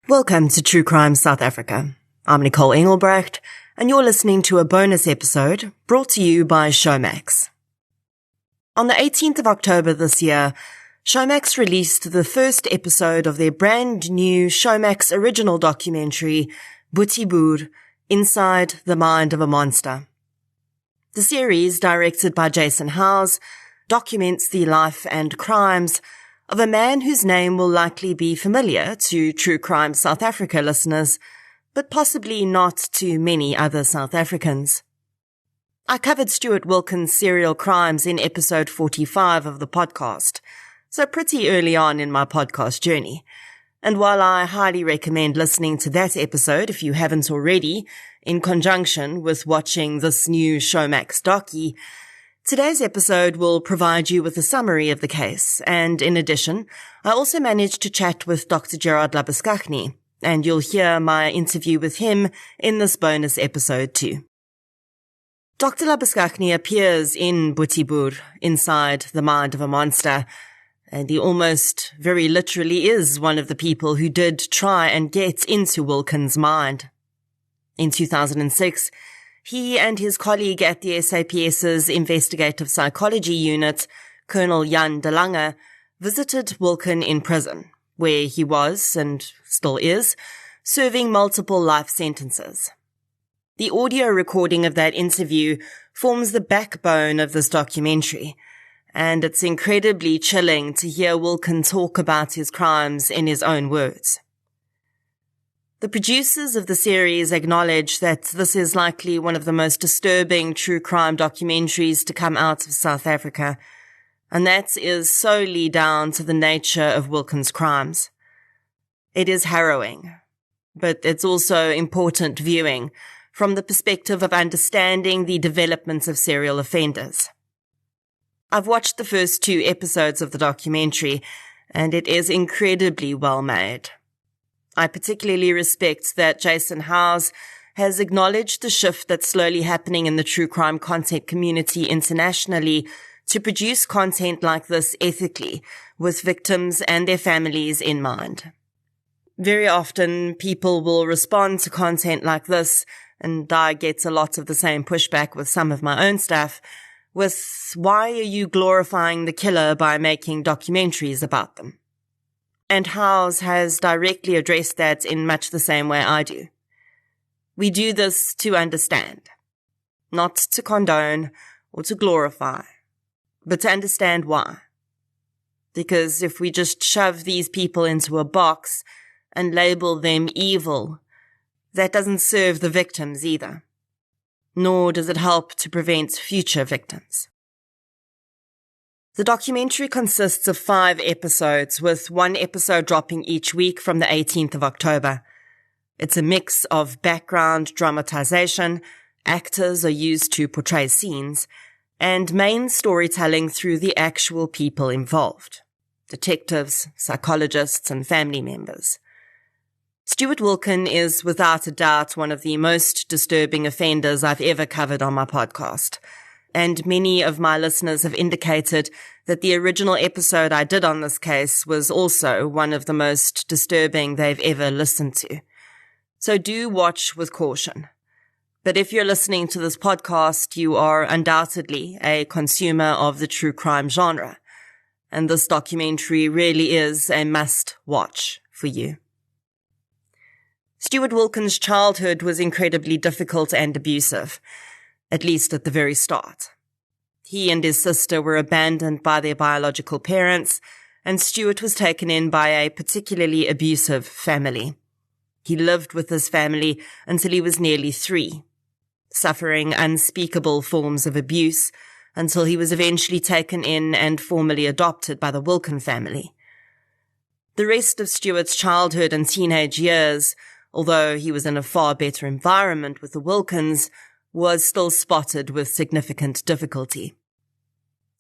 Welcome to True Crime South Africa. I'm Nicole Engelbrecht, and you're listening to a bonus episode brought to you by Showmax. On the 18th of October this year, Showmax released the first episode of their brand new Showmax original documentary, Boetie Boer, Inside the Mind of a Monster. The series, directed by Jason Howes, documents the life and crimes of a man whose name will likely be familiar to True Crime South Africa listeners, but possibly not to many other South Africans. I covered Stewart Wilken's serial crimes in episode 45 of the podcast, so pretty early on in my podcast journey. And while I highly recommend listening to that episode if you haven't already, in conjunction with watching this new Showmax docu, today's episode will provide you with a summary of the case, and in addition, I also managed to chat with Dr Gerard Labuschagne, and you'll hear my interview with him in this bonus episode too. Dr Labuschagne appears in Boetie Boer, Inside the Mind of a Monster, and he almost very literally is one of the people who did try and get into Wilken's mind. In 2006, he and his colleague at the SAPS's Investigative Psychology Unit, Colonel Jan de Lange, visited Wilken in prison, where he was, and still is, serving multiple life sentences. The audio recording of that interview forms the backbone of this documentary, and it's incredibly chilling to hear Wilken talk about his crimes in his own words. The producers of the series acknowledge that this is likely one of the most disturbing true crime documentaries to come out of South Africa, and that is solely down to the nature of Wilken's crimes. It is harrowing, but it's also important viewing from the perspective of understanding the development of serial offenders. I've watched the first 2 episodes of the documentary, and it is incredibly well made. I particularly respect that Jason Howes has acknowledged the shift that's slowly happening in the true crime content community internationally to produce content like this ethically, with victims and their families in mind. Very often, people will respond to content like this, and I get a lot of the same pushback with some of my own staff, with why are you glorifying the killer by making documentaries about them? And Howes has directly addressed that in much the same way I do. We do this to understand, not to condone or to glorify, but to understand why. Because if we just shove these people into a box and label them evil, that doesn't serve the victims either, nor does it help to prevent future victims. The documentary consists of 5 episodes, with 1 episode dropping each week from the 18th of October. It's a mix of background dramatization, actors are used to portray scenes, and main storytelling through the actual people involved, detectives, psychologists, and family members. Stewart Wilken is without a doubt one of the most disturbing offenders I've ever covered on my podcast, and many of my listeners have indicated that the original episode I did on this case was also one of the most disturbing they've ever listened to. So do watch with caution. But if you're listening to this podcast, you are undoubtedly a consumer of the true crime genre, and this documentary really is a must-watch for you. Stewart Wilken's childhood was incredibly difficult and abusive, at least at the very start. He and his sister were abandoned by their biological parents, and Stewart was taken in by a particularly abusive family. He lived with this family until he was nearly 3, suffering unspeakable forms of abuse until he was eventually taken in and formally adopted by the Wilken family. The rest of Stewart's childhood and teenage years, although he was in a far better environment with the Wilkens, was still spotted with significant difficulty.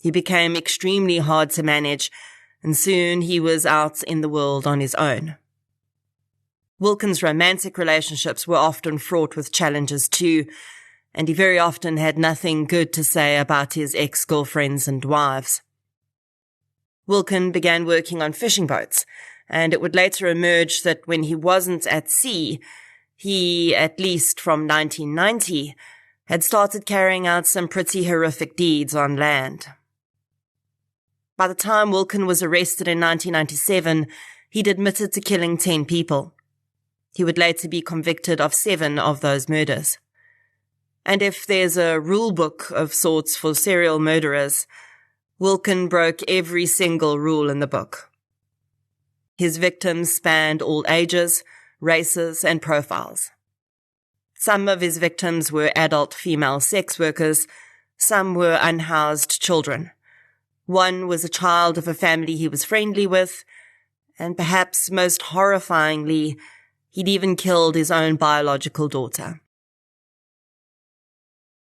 He became extremely hard to manage, and soon he was out in the world on his own. Wilken's romantic relationships were often fraught with challenges too, and he very often had nothing good to say about his ex-girlfriends and wives. Wilken began working on fishing boats, and it would later emerge that when he wasn't at sea, he, at least from 1990, had started carrying out some pretty horrific deeds on land. By the time Wilken was arrested in 1997, he'd admitted to killing 10 people. He would later be convicted of 7 of those murders. And if there's a rule book of sorts for serial murderers, Wilken broke every single rule in the book. His victims spanned all ages, races, and profiles. Some of his victims were adult female sex workers, some were unhoused children. One was a child of a family he was friendly with, and perhaps most horrifyingly, he'd even killed his own biological daughter.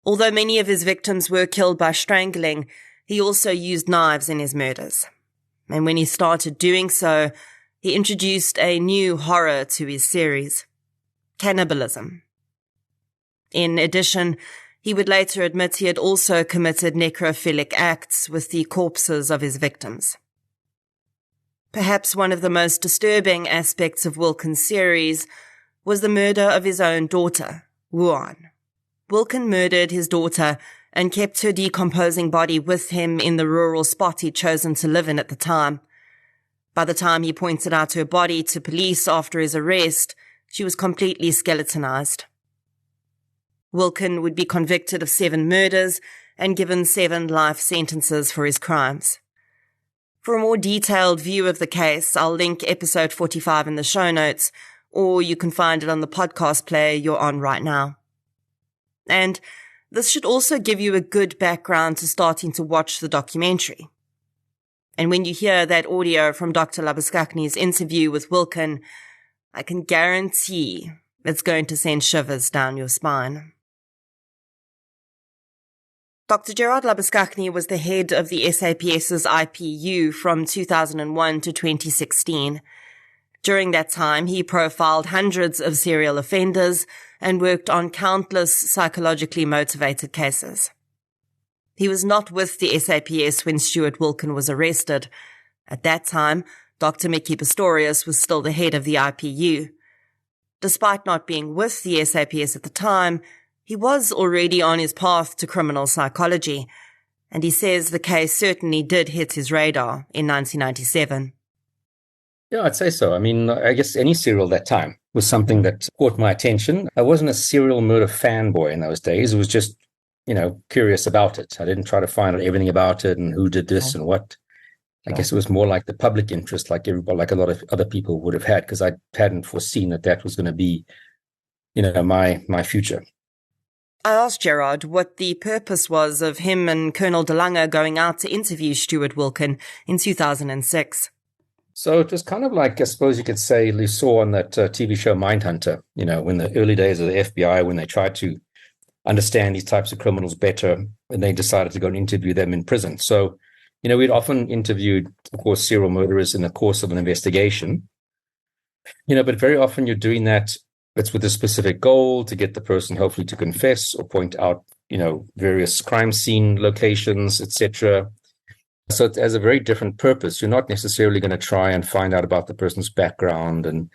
Although many of his victims were killed by strangling, he also used knives in his murders. And when he started doing so, he introduced a new horror to his series: cannibalism. In addition, he would later admit he had also committed necrophilic acts with the corpses of his victims. Perhaps one of the most disturbing aspects of Wilken's series was the murder of his own daughter, Wuan. Wilken murdered his daughter and kept her decomposing body with him in the rural spot he'd chosen to live in at the time. By the time he pointed out her body to police after his arrest, she was completely skeletonized. Wilken would be convicted of 7 murders and given 7 life sentences for his crimes. For a more detailed view of the case, I'll link episode 45 in the show notes, or you can find it on the podcast player you're on right now. And this should also give you a good background to starting to watch the documentary. And when you hear that audio from Dr. Labuschagne's interview with Wilken, I can guarantee it's going to send shivers down your spine. Dr. Gerard Labuschagne was the head of the SAPS's IPU from 2001 to 2016. During that time, he profiled hundreds of serial offenders and worked on countless psychologically motivated cases. He was not with the SAPS when Stewart Wilken was arrested. At that time, Dr. Mickey Pistorius was still the head of the IPU. Despite not being with the SAPS at the time, he was already on his path to criminal psychology, and he says the case certainly did hit his radar in 1997. Yeah, I'd say so. I mean, I guess any serial that time was something that caught my attention. I wasn't a serial murder fanboy in those days. It was just, curious about it. I didn't try to find out everything about it and who did this and what. I guess it was more like the public interest, like everybody, like a lot of other people would have had, because I hadn't foreseen that was going to be, my future. I asked Gerard what the purpose was of him and Colonel De Lange going out to interview Stewart Wilken in 2006. So it was kind of like, I suppose you could say, you saw on that TV show Mindhunter, when the early days of the FBI, when they tried to understand these types of criminals better, and they decided to go and interview them in prison. So, we'd often interviewed, of course, serial murderers in the course of an investigation, but very often you're doing that. It's with a specific goal to get the person hopefully to confess or point out, various crime scene locations, etc. So it has a very different purpose. You're not necessarily going to try and find out about the person's background and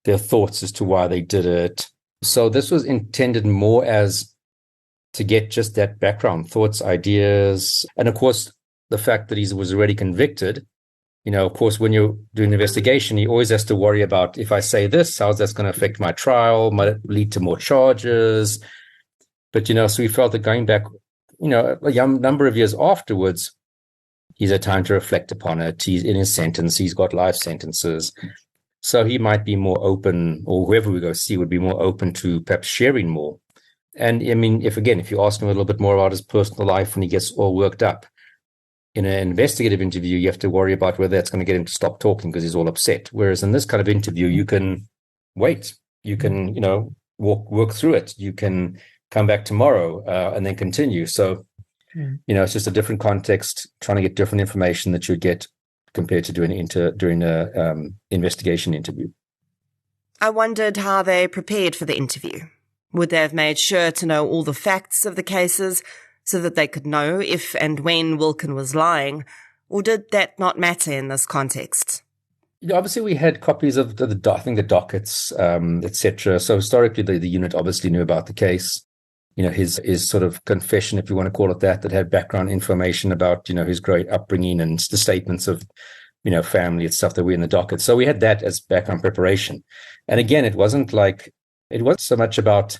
their thoughts as to why they did it. So this was intended more as to get just that background, thoughts, ideas. And of course, the fact that he was already convicted, of course, when you're doing an investigation, he always has to worry about, if I say this, how's that's going to affect my trial? Might it lead to more charges? But, so we felt that going back, a young number of years afterwards, he's had time to reflect upon it. He's in his sentence. He's got life sentences. So he might be more open, or whoever we go see would be more open to perhaps sharing more. And I mean, if you ask him a little bit more about his personal life when he gets all worked up, in an investigative interview, you have to worry about whether that's going to get him to stop talking because he's all upset. Whereas in this kind of interview, you can wait. You can, work through it. You can come back tomorrow and then continue. So, it's just a different context, trying to get different information that you'd get compared to doing an investigation interview. I wondered how they prepared for the interview. Would they have made sure to know all the facts of the cases so that they could know if and when Wilken was lying, or did that not matter in this context? Obviously, we had copies of I think the dockets, etc. So historically, the unit obviously knew about the case. His sort of confession, if you want to call it that had background information about, his great upbringing and the statements of, family and stuff that were in the docket. So we had that as background preparation. And again, it wasn't so much about,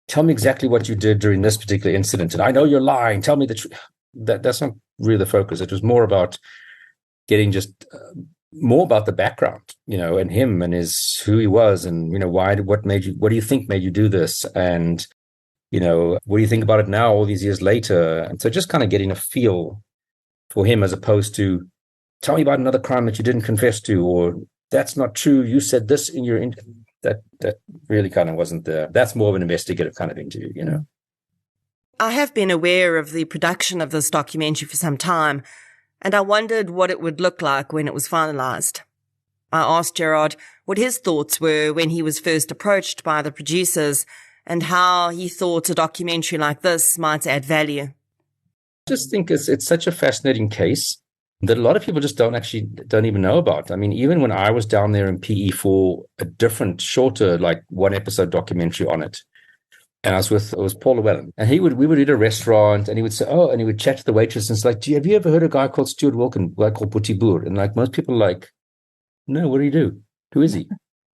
tell me exactly what you did during this particular incident. And I know you're lying. Tell me the truth. That's not really the focus. It was more about getting just more about the background, and him and who he was, and, what do you think made you do this? And, what do you think about it now, all these years later? And so just kind of getting a feel for him, as opposed to, tell me about another crime that you didn't confess to, or that's not true, you said this in your that really kind of wasn't there. That's more of an investigative kind of interview, I have been aware of the production of this documentary for some time, and I wondered what it would look like when it was finalized. I asked Gerard what his thoughts were when he was first approached by the producers, and how he thought a documentary like this might add value. I just think it's such a fascinating case that a lot of people just don't even know about. I mean, even when I was down there in PE for a different, shorter, like 1-episode documentary on it, and it was Paul Llewellyn, and we would eat at a restaurant, and he would say, and he would chat to the waitress, and it's like, have you ever heard of a guy called Stewart Wilken, a guy called Boetie Boer? And like most people are like, no, what do you do? Who is he?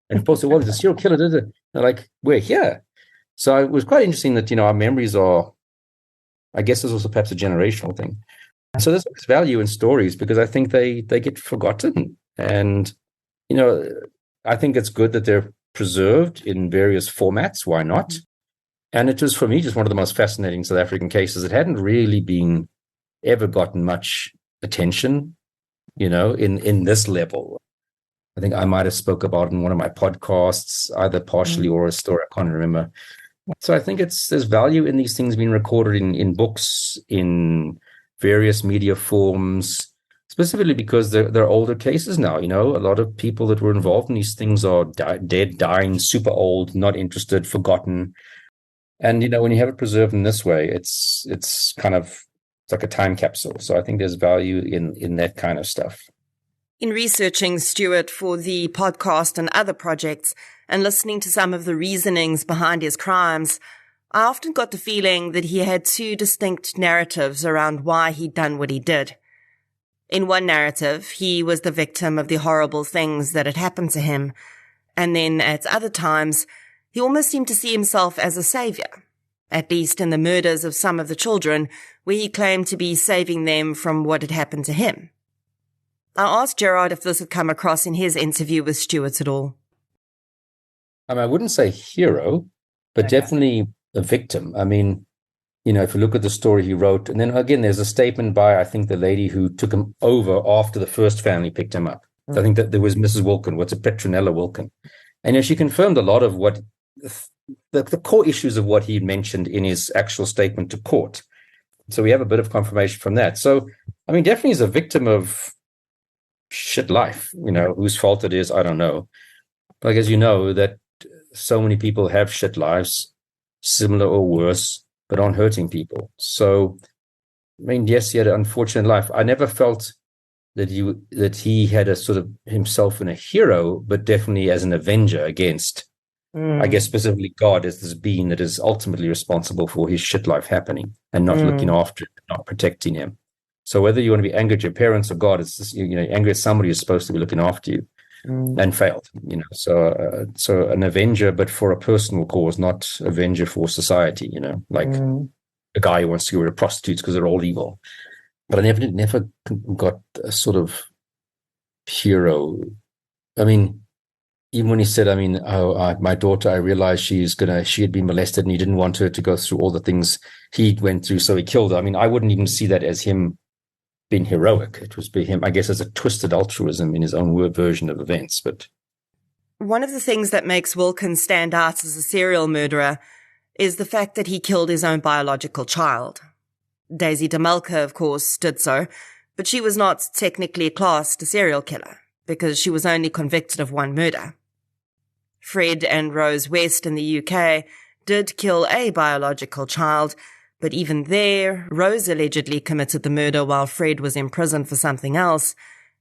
And Paul said, well, he's a serial killer, did it? They're like, we're here. So it was quite interesting that, our memories are, I guess there's also perhaps a generational thing. So there's value in stories because I think they get forgotten. And, I think it's good that they're preserved in various formats. Why not? And it was, for me, just one of the most fascinating South African cases. It hadn't really been ever gotten much attention, in this level. I think I might have spoke about it in one of my podcasts, either partially or a story. I can't remember. So I think there's value in these things being recorded in books, in various media forms, specifically because they're older cases now. A lot of people that were involved in these things are dead, dying, super old, not interested, forgotten. And, when you have it preserved in this way, it's like a time capsule. So I think there's value in that kind of stuff. In researching Stewart for the podcast and other projects, and listening to some of the reasonings behind his crimes, I often got the feeling that he had two distinct narratives around why he'd done what he did. In one narrative, he was the victim of the horrible things that had happened to him, and then at other times, he almost seemed to see himself as a savior, at least in the murders of some of the children, where he claimed to be saving them from what had happened to him. I asked Gerard if this had come across in his interview with Stewart at all. I wouldn't say hero, but definitely a victim. I mean, if you look at the story he wrote, and then again, there's a statement by, I think, the lady who took him over after the first family picked him up. I think that there was Mrs. Wilken, Petronella Wilken. And she confirmed a lot of what the core issues of what he mentioned in his actual statement to court. So we have a bit of confirmation from that. So, definitely he's a victim of shit life, whose fault it is, I don't know. Like, as you know, that so many people have shit lives, similar or worse, but aren't hurting people. So, yes, he had an unfortunate life. I never felt that he had a sort of himself in a hero, but definitely as an avenger against, I guess, specifically God as this being that is ultimately responsible for his shit life happening and not looking after it, not protecting him. So whether you want to be angry at your parents or God, it's just, angry at somebody who's supposed to be looking after you and failed, So an avenger, but for a personal cause, not avenger for society, like a guy who wants to get rid of prostitutes because they're all evil. But I never got a sort of hero. Even when he said, my daughter, I realized she had been molested and he didn't want her to go through all the things he went through, so he killed her. I wouldn't even see that as him being heroic. It was him, I guess, as a twisted altruism in his own version of events. But one of the things that makes Wilken stand out as a serial murderer is the fact that he killed his own biological child. Daisy DeMelka, of course, did so, but she was not technically classed a serial killer because she was only convicted of one murder. Fred and Rose West in the UK did kill a biological child, but even there, Rose allegedly committed the murder while Fred was in prison for something else,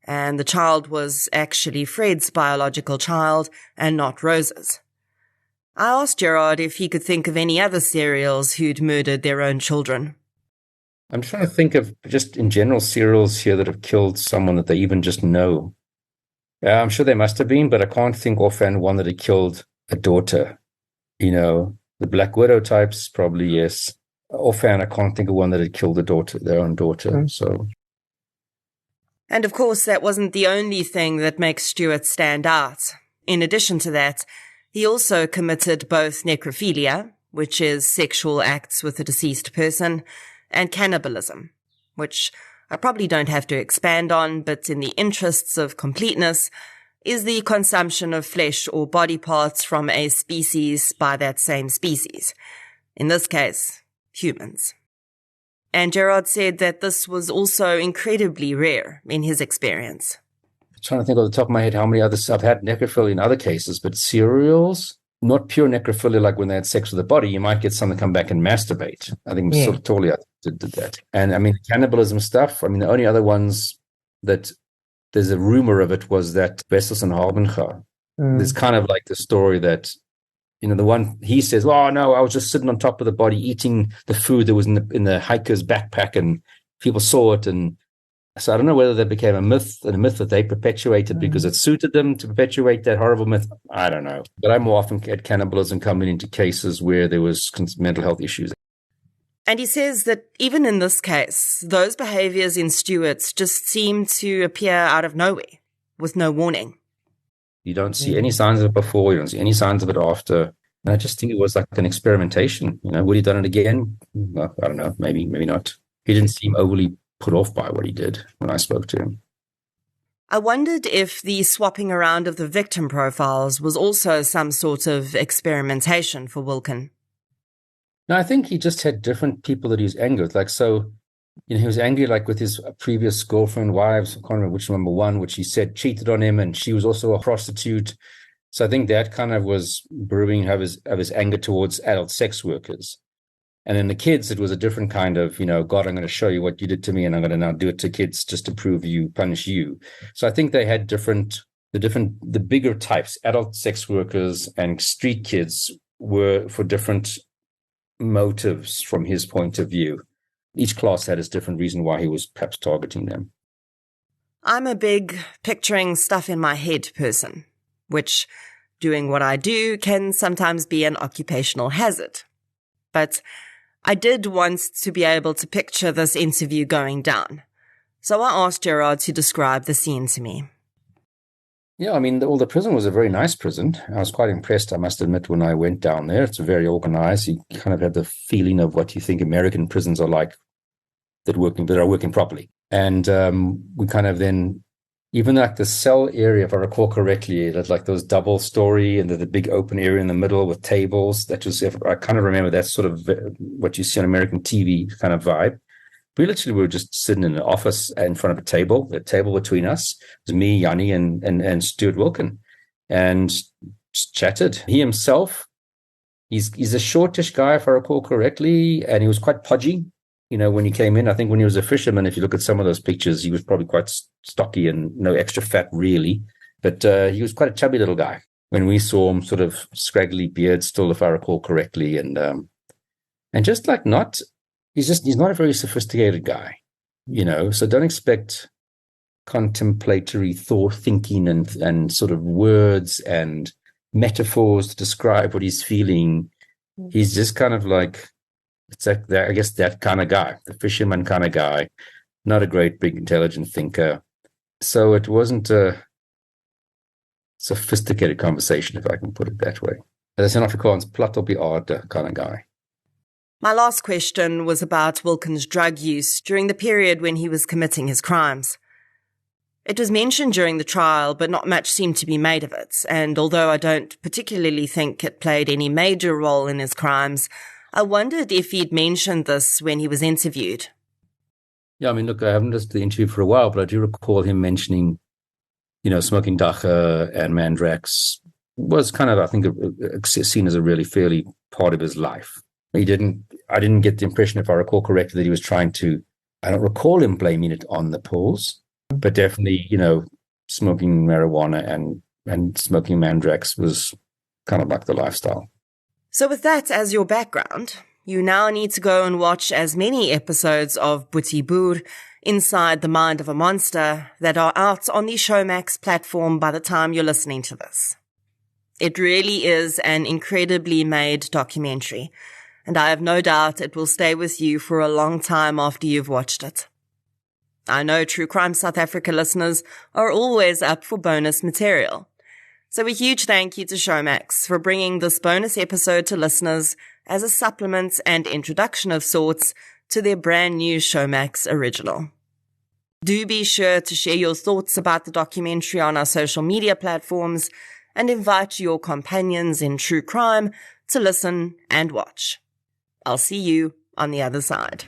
and the child was actually Fred's biological child and not Rose's. I asked Gerard if he could think of any other serials who'd murdered their own children. I'm trying to think of just in general serials here that have killed someone that they even just know. I'm sure there must have been, but I can't think offhand one that had killed a daughter. The Black Widow types, probably yes. Offhand, I can't think of one that had killed their own daughter. So, and of course, that wasn't the only thing that makes Stewart stand out. In addition to that, he also committed both necrophilia, which is sexual acts with a deceased person, and cannibalism, which I probably don't have to expand on, but in the interests of completeness, is the consumption of flesh or body parts from a species by that same species. In this case, humans. And Gerard said that this was also incredibly rare in his experience. I'm trying to think off the top of my head how many others I've had necrophilia in other cases, but serials, not pure necrophilia like when they had sex with the body. You might get someone come back and masturbate. I think sort of totally did that. And I mean, cannibalism stuff, I mean, the only other ones that there's a rumor of it was that Wessels and Harbinger. There's kind of like the story that, the one he says, oh no, I was just sitting on top of the body eating the food that was in the hiker's backpack and people saw it. And so I don't know whether that became a myth and a myth that they perpetuated because it suited them to perpetuate that horrible myth. I don't know. But I more often had cannibalism coming into cases where there was mental health issues. And he says that even in this case, those behaviors in Stewart's just seem to appear out of nowhere, with no warning. You don't see any signs of it before, you don't see any signs of it after. And I just think it was like an experimentation. Would he have done it again? Well, I don't know, maybe not. He didn't seem overly put off by what he did when I spoke to him. I wondered if the swapping around of the victim profiles was also some sort of experimentation for Wilken. No, I think he just had different people that he was angry with. Like, so, he was angry like with his previous girlfriend, wives, I can't remember which number one, which he said cheated on him, and she was also a prostitute. So I think that kind of was brewing of his anger towards adult sex workers. And then the kids, it was a different kind of, God, I'm going to show you what you did to me, and I'm going to now do it to kids just to prove you, punish you. So I think they had the bigger types, adult sex workers and street kids were for different motives from his point of view. Each class had its different reason why he was perhaps targeting them. I'm a big picturing stuff in my head person, which, doing what I do, can sometimes be an occupational hazard. But I did want to be able to picture this interview going down. So I asked Gerard to describe the scene to me. Yeah, I mean, the prison was a very nice prison. I was quite impressed, I must admit, when I went down there. It's very organized. You kind of had the feeling of what you think American prisons are like that are working properly. And we kind of then, even like the cell area, if I recall correctly, it had like those double story and the big open area in the middle with tables. That was, I kind of remember that sort of what you see on American TV kind of vibe. We literally were just sitting in an office in front of a table between us. It was me, Yanni, and Stewart Wilken, and just chatted. He himself, he's a shortish guy, if I recall correctly, and he was quite podgy. When he came in, I think when he was a fisherman, if you look at some of those pictures, he was probably quite stocky and no extra fat really. But he was quite a chubby little guy. When we saw him, sort of scraggly beard still, if I recall correctly, and just like not. He's not a very sophisticated guy, so don't expect contemplatory thinking and sort of words and metaphors to describe what he's feeling. He's just kind of like, I guess that kind of guy, the fisherman kind of guy, not a great, big, intelligent thinker. So it wasn't a sophisticated conversation, if I can put it that way. As in Afrikaans, plat op die aarde kind of guy. My last question was about Wilken's drug use during the period when he was committing his crimes. It was mentioned during the trial, but not much seemed to be made of it, and although I don't particularly think it played any major role in his crimes, I wondered if he'd mentioned this when he was interviewed. Yeah, I mean, look, I haven't listened to the interview for a while, but I do recall him mentioning, smoking dacha and mandrax was kind of, I think, seen as a really fairly part of his life. I didn't get the impression, if I recall correctly, that he was trying to, I don't recall him blaming it on the pills. But definitely, smoking marijuana and smoking mandrax was kind of like the lifestyle. So with that as your background, you now need to go and watch as many episodes of Boetie Boer, Inside the Mind of a Monster, that are out on the Showmax platform by the time you're listening to this. It really is an incredibly made documentary, and I have no doubt it will stay with you for a long time after you've watched it. I know True Crime South Africa listeners are always up for bonus material. So a huge thank you to Showmax for bringing this bonus episode to listeners as a supplement and introduction of sorts to their brand new Showmax original. Do be sure to share your thoughts about the documentary on our social media platforms and invite your companions in true crime to listen and watch. I'll see you on the other side.